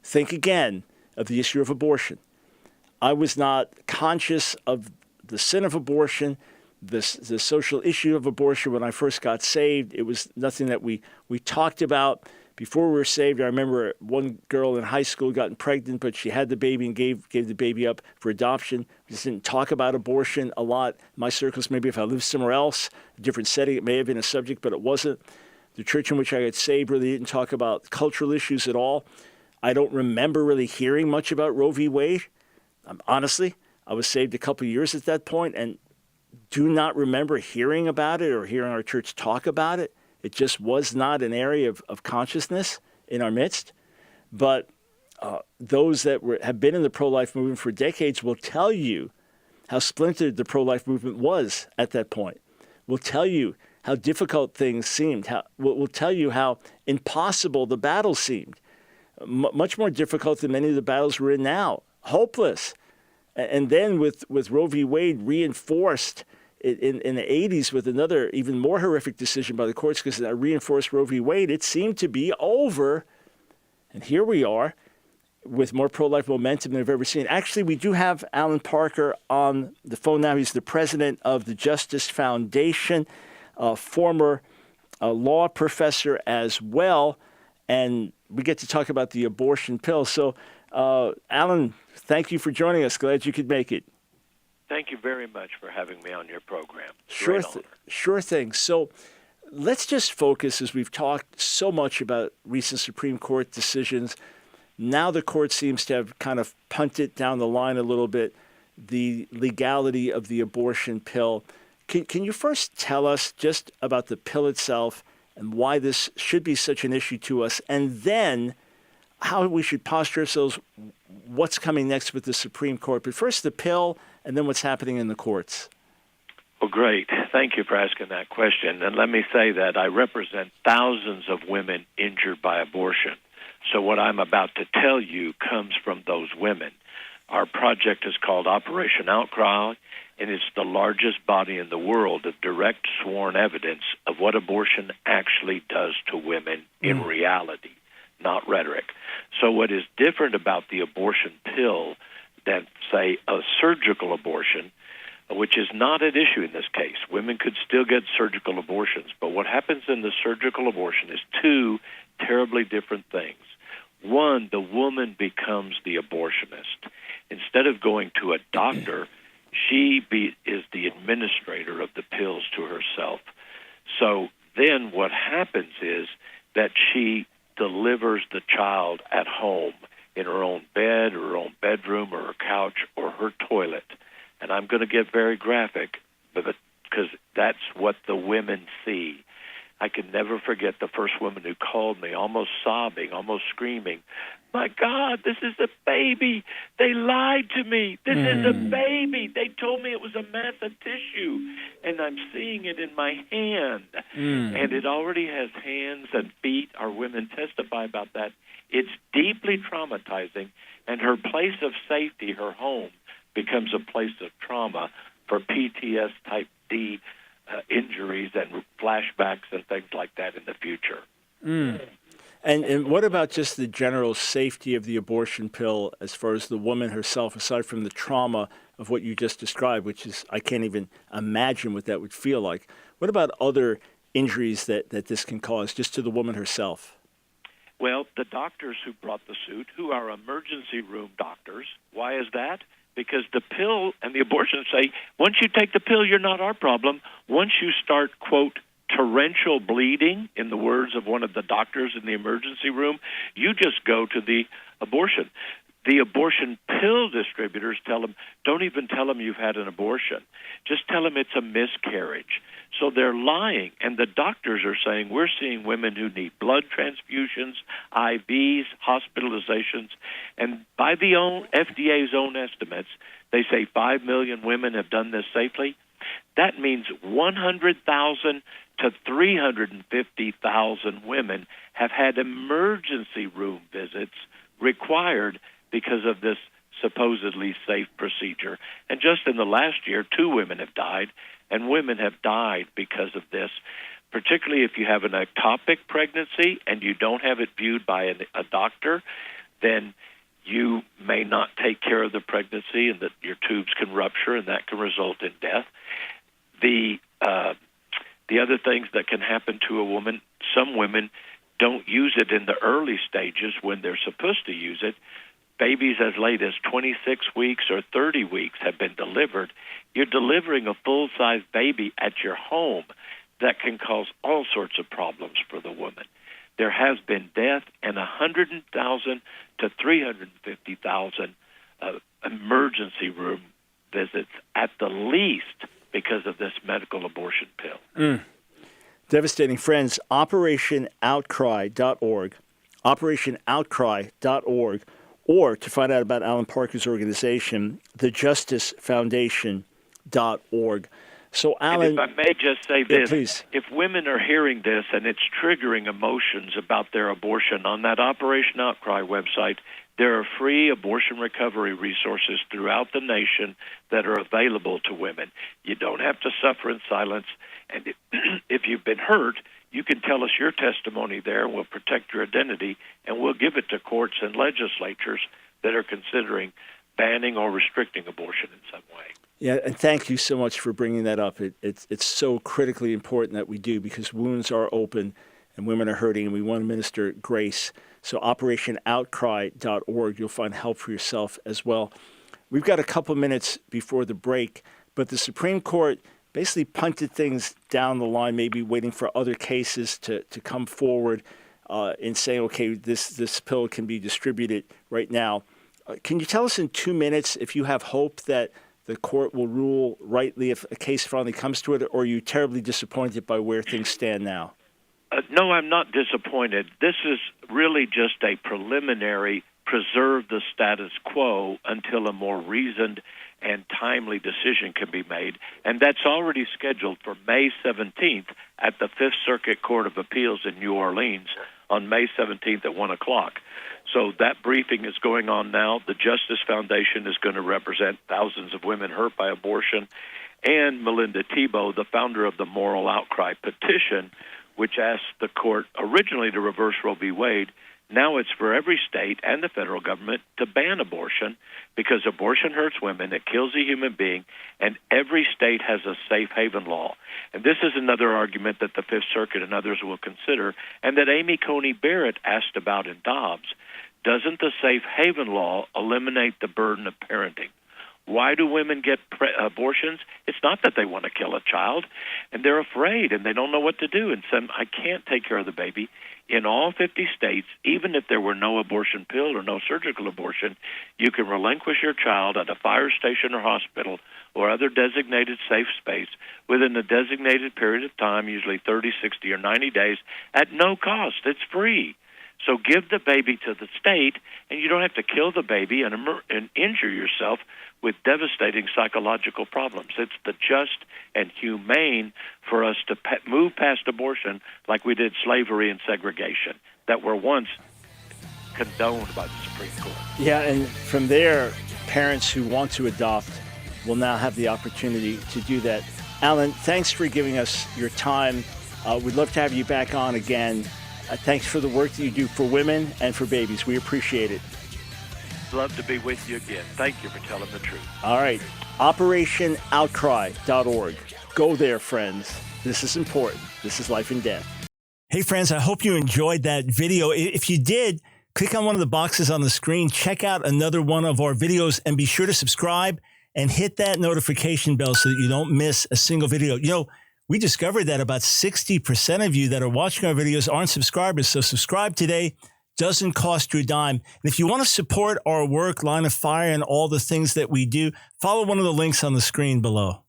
think again of the issue of abortion. I was not conscious of the sin of abortion, the social issue of abortion when I first got saved. It was nothing that we talked about. Before we were saved, I remember one girl in high school gotten pregnant, but she had the baby and gave the baby up for adoption. We just didn't talk about abortion a lot. In my circles, maybe if I lived somewhere else, a different setting, it may have been a subject, but it wasn't. The church in which I got saved really didn't talk about cultural issues at all. I don't remember really hearing much about Roe v. Wade. Honestly, I was saved a couple of years at that point and do not remember hearing about it or hearing our church talk about it. It just was not an area of consciousness in our midst. But those that have been in the pro-life movement for decades will tell you how splintered the pro-life movement was at that point. Will tell you how difficult things seemed. Will tell you how impossible the battle seemed. Much more difficult than many of the battles we're in now. Hopeless. And then with Roe v. Wade reinforced in the 80s with another even more horrific decision by the courts because that reinforced Roe v. Wade, it seemed to be over. And here we are with more pro-life momentum than I've ever seen. Actually, we do have Alan Parker on the phone now. He's the president of the Justice Foundation, a former law professor as well. And we get to talk about the abortion pill. So, Alan, thank you for joining us. Glad you could make it. Thank you very much for having me on your program. Sure thing. So let's just focus, as we've talked so much about recent Supreme Court decisions. Now the court seems to have kind of punted down the line a little bit the legality of the abortion pill. Can you first tell us just about the pill itself and why this should be such an issue to us, and then how we should posture ourselves, what's coming next with the Supreme Court? But first the pill, and then what's happening in the courts. Well, great. Thank you for asking that question. And let me say that I represent thousands of women injured by abortion. So what I'm about to tell you comes from those women. Our project is called Operation Outcry, and it's the largest body in the world of direct sworn evidence of what abortion actually does to women in reality, not rhetoric. So what is different about the abortion pill than, say, a surgical abortion, which is not at issue in this case. Women could still get surgical abortions, but what happens in the surgical abortion is two terribly different things. One, the woman becomes the abortionist. Instead of going to a doctor, she is the administrator of the pills to herself. So then what happens is that she delivers the child at home in her own bed or her own bedroom or her couch or her toilet. And I'm going to get very graphic because that's what the women see. I can never forget the first woman who called me, almost sobbing, almost screaming, "My God, this is a baby. They lied to me. This is a baby. They told me it was a mass of tissue, and I'm seeing it in my hand." And it already has hands and feet. Our women testify about that. It's deeply traumatizing, and her place of safety, her home, becomes a place of trauma for PTS type D injuries and flashbacks and things like that in the future. And what about just the general safety of the abortion pill as far as the woman herself, aside from the trauma of what you just described, which is, I can't even imagine what that would feel like. What about other injuries that this can cause just to the woman herself? Well, the doctors who brought the suit, who are emergency room doctors, why is that? Because the pill and the abortion say, once you take the pill, you're not our problem. Once you start, quote, torrential bleeding, in the words of one of the doctors in the emergency room, you just go to the abortion. The abortion pill distributors tell them, don't even tell them you've had an abortion. Just tell them it's a miscarriage. So they're lying, and the doctors are saying, we're seeing women who need blood transfusions, IVs, hospitalizations, and by the FDA's own estimates, they say 5 million women have done this safely. That means 100,000 to 350,000 women have had emergency room visits required because of this supposedly safe procedure. And just in the last year, 2 women have died, and women have died because of this, particularly if you have an ectopic pregnancy and you don't have it viewed by a doctor. then you may not take care of the pregnancy, and that your tubes can rupture, and that can result in death. The other things that can happen to a woman, some women don't use it in the early stages when they're supposed to use it. Babies as late as 26 weeks or 30 weeks have been delivered. You're delivering a full-size baby at your home. That can cause all sorts of problems for the woman. There has been death and 100,000 to 350,000 emergency room visits at the least because of this medical abortion pill. Devastating. Friends, OperationOutcry.org, OperationOutcry.org, or to find out about Alan Parker's organization, thejusticefoundation.org. So, Alan, and if I may just say this, please. If women are hearing this and it's triggering emotions about their abortion, on that Operation Outcry website, there are free abortion recovery resources throughout the nation that are available to women. You don't have to suffer in silence. And if you've been hurt, you can tell us your testimony there, and we'll protect your identity, and we'll give it to courts and legislatures that are considering banning or restricting abortion in some way. Yeah, and thank you so much for bringing that up. It's so critically important that we do, because wounds are open and women are hurting, and we want to minister grace. So OperationOutcry.org, you'll find help for yourself as well. We've got a couple minutes before the break, but the Supreme Court basically punted things down the line, maybe waiting for other cases to come forward in saying, okay, this pill can be distributed right now. Can you tell us in 2 minutes if you have hope that the court will rule rightly if a case finally comes to it, or are you terribly disappointed by where things stand now? No, I'm not disappointed. This is really just a preliminary preserve the status quo until a more reasoned and timely decision can be made, and that's already scheduled for May 17th at the Fifth Circuit Court of Appeals in New Orleans on May 17th at 1 o'clock. So that briefing is going on now. The Justice Foundation is going to represent thousands of women hurt by abortion, and Melinda Thibault, the founder of the Moral Outcry petition, which asked the court originally to reverse Roe v. Wade. Now it's for every state and the federal government to ban abortion, because abortion hurts women, it kills a human being, and every state has a safe haven law. And this is another argument that the Fifth Circuit and others will consider, and that Amy Coney Barrett asked about in Dobbs. Doesn't the safe haven law eliminate the burden of parenting? Why do women get abortions? It's not that they want to kill a child, and they're afraid, and they don't know what to do. And say, I can't take care of the baby. In all 50 states, even if there were no abortion pill or no surgical abortion, you can relinquish your child at a fire station or hospital or other designated safe space within a designated period of time, usually 30, 60, or 90 days, at no cost. It's free. So give the baby to the state, and you don't have to kill the baby and injure yourself with devastating psychological problems. It's the just and humane for us to move past abortion like we did slavery and segregation that were once condoned by the Supreme Court. Yeah, and from there, parents who want to adopt will now have the opportunity to do that. Alan, thanks for giving us your time. We'd love to have you back on again. Thanks for the work that you do for women and for babies. We appreciate it. Love to be with you again. Thank you for telling the truth. All right. OperationOutcry.org. Go there, friends. This is important. This is life and death. Hey, friends, I hope you enjoyed that video. If you did, click on one of the boxes on the screen, check out another one of our videos, and be sure to subscribe and hit that notification bell so that you don't miss a single video. You know, we discovered that about 60% of you that are watching our videos aren't subscribers. So subscribe today. Doesn't cost you a dime. And if you want to support our work, Line of Fire, and all the things that we do, follow one of the links on the screen below.